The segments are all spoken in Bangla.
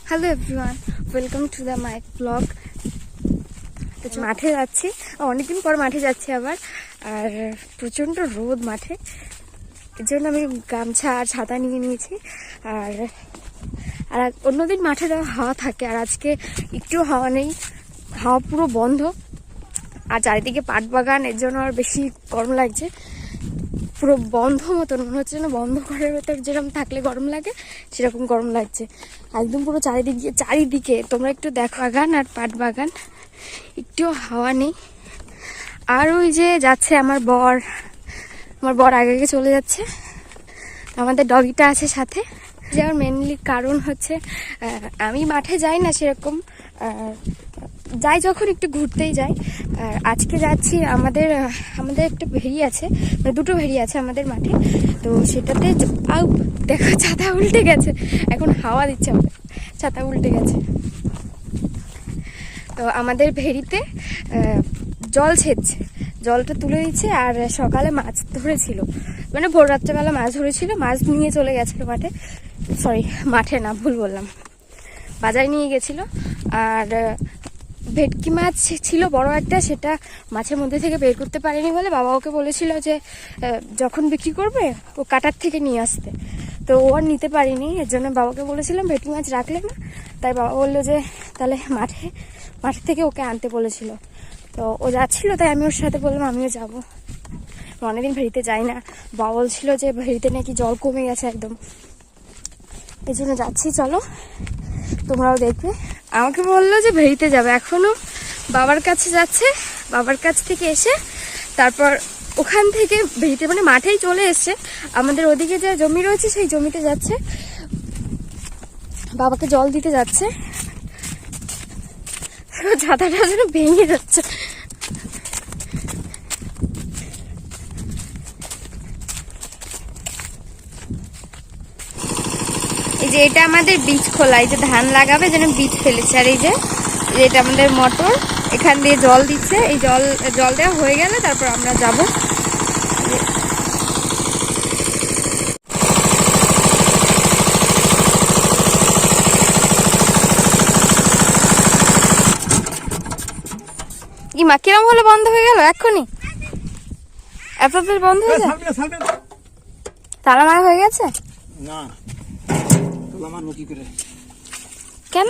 Hello everyone, welcome to the my blog. মাঠে যাচ্ছি, অনেকদিন পর মাঠে যাচ্ছি আবার। আর প্রচণ্ড রোদ মাঠে, এর জন্য আমি গামছা আর ছাতা নিয়ে নিয়েছি। আর আর অন্যদিন মাঠে যাওয়া হাওয়া থাকে, আর আজকে একটু হাওয়া নেই, হাওয়া পুরো বন্ধ। আর চারিদিকে পাট বাগান, এর জন্য আর বেশি গরম লাগছে। পুরো বন্ধ মতন মনে হচ্ছে না, বন্ধ ঘরের ভেতর যেরকম থাকলে গরম লাগে সেরকম গরম লাগছে একদম। পুরো চারিদিকে তোমরা একটু দেখো, বাগান আর পাট বাগান, একটু হাওয়া নেই। আর ওই যে যাচ্ছে আমার বর আগে আগে চলে যাচ্ছে। আমাদের ডগিটা আছে সাথে। যাওয়ার মেনলি কারণ হচ্ছে আমি মাঠে যাই না সেরকম, যাই যখন একটু ঘুরতেই যাই। আর আজকে যাচ্ছি, আমাদের একটা ভেড়ি আছে, মানে দুটো ভেড়ি আছে আমাদের মাঠে। তো সেটাতে দেখো ছাতা উল্টে গেছে, এখন হাওয়া দিচ্ছে, আমাদের ছাতা উল্টে গেছে। তো আমাদের ভেড়িতে জল ছেদছে, জলটা তুলে দিচ্ছে। আর সকালে মাছ ধরেছিল, মানে ভোর রাত্রেবেলা মাছ ধরেছিল, মাছ নিয়ে চলে গেছিলো মাঠে না, ভুল বললাম, বাজারে নিয়ে গেছিল। আর ভেটকি মাছ ছিল বড় একটা, সেটা মাছের মধ্যে থেকে বের করতে পারেনি বলে বাবা ওকে বলেছিল যে যখন বিক্রি করবে ও কাটার থেকে নিয়ে আসতে। তো ও আর নিতে পারিনি, এর জন্য বাবাকে বলেছিলাম ভেটকি মাছ রাখলে না। তাই বাবা বললো যে তাহলে মাঠ থেকে ওকে আনতে বলেছিল। তো ও যাচ্ছিল, তাই আমি ওর সাথে বললাম আমিও যাবো। অনেকদিন ভেড়িতে যাই না, বাবা বলছিল যে ভেড়িতে নাকি জল কমে গেছে একদম, এই জন্য যাচ্ছি, চলো তোমরাও দেখবে। আমাকে বললো যে ভেড়িতে যাবে, এখনো বাবার কাছে যাচ্ছে। বাবার কাছ থেকে এসে তারপর ওখান থেকে ভেড়িতে, মানে মাঠেই চলে এসছে। আমাদের ওদিকে যে জমি রয়েছে সেই জমিতে যাচ্ছে, বাবাকে জল দিতে যাচ্ছে। ছাতাটা যেন ভেঙে যাচ্ছে। এই যে এটা আমাদের বীজ খোলা, এই যে ধান লাগাবে যেন বীজ ফেলেছে। আর এই যে এটা আমাদের মোটর, এখান দিয়ে জল দিচ্ছে। এই জল দেওয়া হয়ে গেলে তারপর আমরা যাব। কি মা, কিরম হলে বন্ধ হয়ে গেল এক্ষুনি? এত বন্ধ হয়ে যায়, তালা মারা হয়ে গেছে না? কেন?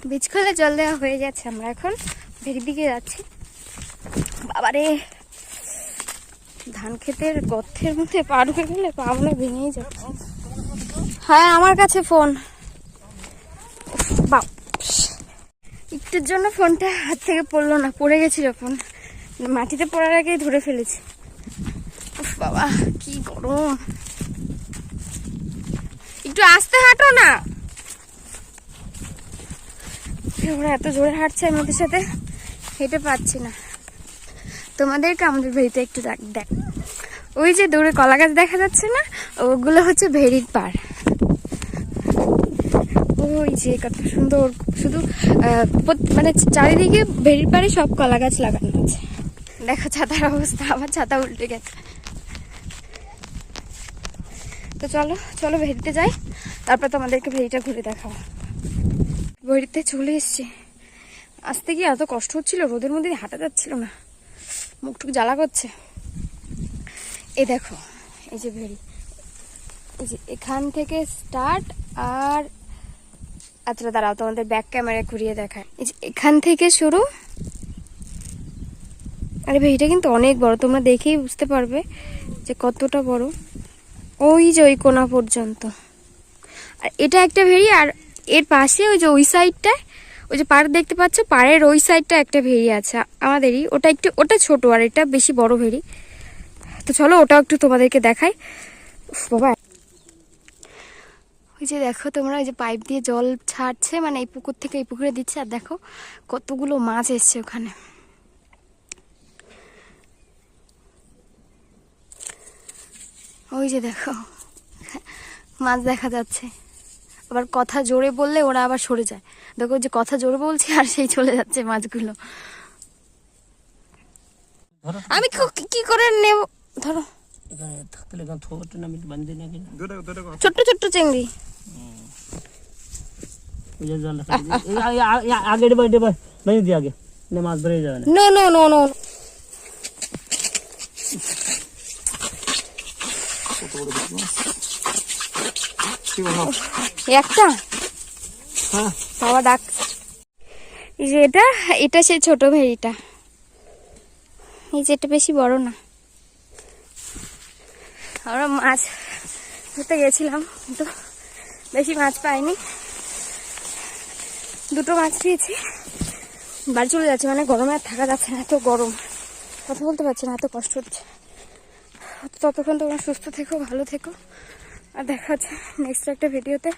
বীজ খোলে জল দেওয়া হয়ে গেছে, আমরা এখন ভেড়ির দিকে যাচ্ছি। বাবারে, ধান ক্ষেতের গর্তের মধ্যে পা ঢুকে গেলে পা মনে ভেঙেই যাচ্ছে। হ্যাঁ, আমার কাছে ফোন। একটুর জন্য ফোনটা হাত থেকে পড়লো না, পড়ে গেছিল ফোন, মাটিতে পড়ার আগেই ধরে ফেলেছি। বাবা কি গরম, একটু আস্তে হাঁটো না। ওরা এত জোরে হাঁটছে, আমি ওদের সাথে হেঁটে পাচ্ছি না। তোমাদেরকে আমাদের ভেড়িতে একটু দেখ, ওই যে দূরে কলা গাছ দেখা যাচ্ছে না, ওগুলো হচ্ছে ভেড়ির পাড়। ওই যে কত সুন্দর, শুধু মানে চারিদিকে ভেড়ির পাড়ে সব কলা গাছ লাগানো আছে। দেখো ছাতার অবস্থা, আমার ছাতা উল্টে গেছে। তো চলো ভেড়িতে যাই, তারপর তোমাদেরকে ভেড়িটা ঘুরে দেখাবো। ভেড়িতে চলে এসছি। আসতে গিয়ে এত কষ্ট হচ্ছিল, রোদের মধ্যে হাঁটা যাচ্ছিল না, মুখটুক জ্বালা করছে। এই দেখো, এই যে ভেড়ি, এই যে এখান থেকে স্টার্ট। আর আচ্ছা দাঁড়াও, তোমাদের ব্যাক ক্যামেরা ঘুরিয়ে দেখায়। এই যে এখান থেকে শুরু। আরে ভেড়িটা কিন্তু অনেক বড়, তোমরা দেখেই বুঝতে পারবে যে কতটা বড়। ওই যে ওই কোনা পর্যন্ত। আর এটা একটা ভেড়ি, আর এর পাশে ওই যে ওই সাইডটায়, ওই যে পাড় দেখতে পাচ্ছ, পাড়ের ওই সাইডটা একটা ভেড়ি আছে আমাদেরই। ওটা ছোট, আর এটা বেশি বড় ভেড়ি। তো চলো ওটাও একটু তোমাদেরকে দেখাই। বাবা, ওই যে দেখো তোমরা, ওই যে পাইপ দিয়ে জল ছাড়ছে, মানে এই পুকুর থেকে এই পুকুরে দিচ্ছে। আর দেখো কতগুলো মাছ এসছে ওখানে। ওই যে দেখো মাছ দেখা যাচ্ছে। আবার কথা জোরে বললে ওরা আবার সরে যায়। দেখো যে কথা জোরে বলছি আর সেই চলে যাচ্ছে মাছগুলো। আমি কি করে নেব, ধরো এখানে থাকতে এখানে থোটা না মিট বান্ধি না কিনা ছোট্ট ছোট্ট চিংড়ি। ওই যে জাল রাখা আগে ডে বাই দি আগে না মাছ ধরে যাবে না। নো নো নো নো একটা হ্যাঁ বাবা ডাক। এই যে এটা সেই ছোট ভেড়িটা, এই যে এটা বেশি বড় না। আমরা মাছ ধরতে গেছিলাম কিন্তু বেশি মাছ পাইনি, দুটো মাছ পেয়েছি। বাড়ি চলে যাচ্ছে, মানে গরমে আর থাকা যাচ্ছে না, এত গরম, কথা বলতে পারছি না, এত কষ্ট হচ্ছে। ততক্ষণ তোমরা সুস্থ থেকো, ভালো থেকো, আর দেখা হচ্ছে নেক্সট একটা ভিডিওতে।